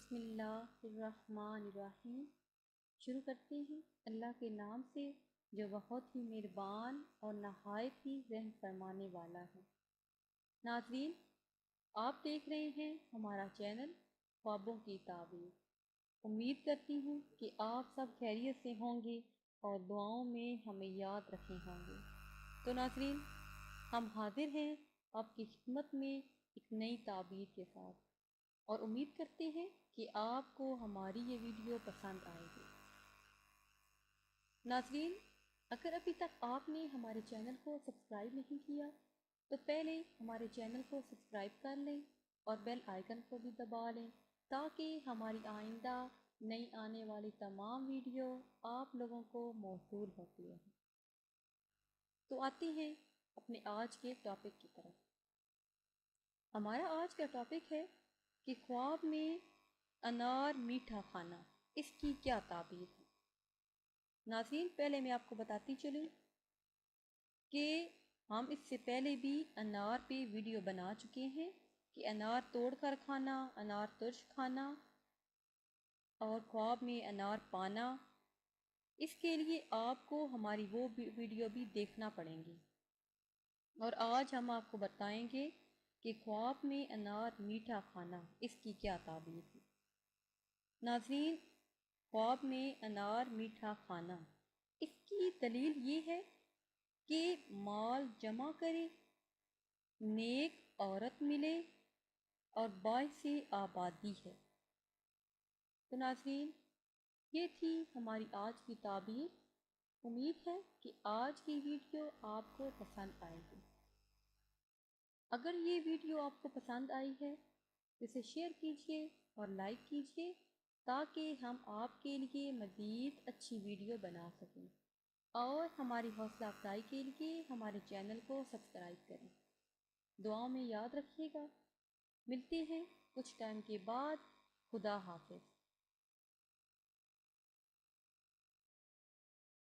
بسم اللہ الرحمن الرحیم۔ شروع کرتے ہیں اللہ کے نام سے جو بہت ہی مہربان اور نہایت ہی رحم فرمانے والا ہے۔ ناظرین، آپ دیکھ رہے ہیں ہمارا چینل خوابوں کی تعبیر۔ امید کرتی ہوں کہ آپ سب خیریت سے ہوں گے اور دعاؤں میں ہمیں یاد رکھے ہوں گے۔ تو ناظرین، ہم حاضر ہیں آپ کی خدمت میں ایک نئی تعبیر کے ساتھ، اور امید کرتے ہیں کہ آپ کو ہماری یہ ویڈیو پسند آئے گی۔ ناظرین، اگر ابھی تک آپ نے ہمارے چینل کو سبسکرائب نہیں کیا تو پہلے ہمارے چینل کو سبسکرائب کر لیں اور بیل آئیکن کو بھی دبا لیں تاکہ ہماری آئندہ نئی آنے والی تمام ویڈیو آپ لوگوں کو موصول ہوتی رہیں۔ تو آتے ہیں اپنے آج کے ٹاپک کی طرف۔ ہمارا آج کا ٹاپک ہے کہ خواب میں انار میٹھا کھانا، اس کی کیا تعبیر ہے۔ ناظرین، پہلے میں آپ کو بتاتی چلوں کہ ہم اس سے پہلے بھی انار پہ ویڈیو بنا چکے ہیں کہ انار توڑ کر کھانا، انار ترش کھانا اور خواب میں انار پانا۔ اس کے لیے آپ کو ہماری وہ ویڈیو بھی دیکھنا پڑیں گی، اور آج ہم آپ کو بتائیں گے کہ خواب میں انار میٹھا کھانا، اس کی کیا تعبیر ہے۔ ناظرین، خواب میں انار میٹھا کھانا، اس کی دلیل یہ ہے کہ مال جمع کرے، نیک عورت ملے اور باعث آبادی ہے۔ تو ناظرین، یہ تھی ہماری آج کی تعبیر۔ امید ہے کہ آج کی ویڈیو آپ کو پسند آئے گی۔ اگر یہ ویڈیو آپ کو پسند آئی ہے تو اسے شیئر کیجیے اور لائک کیجیے تاکہ ہم آپ کے لیے مزید اچھی ویڈیو بنا سکیں، اور ہماری حوصلہ افزائی کے لیے ہمارے چینل کو سبسکرائب کریں۔ دعاؤں میں یاد رکھیے گا۔ ملتے ہیں کچھ ٹائم کے بعد۔ خدا حافظ۔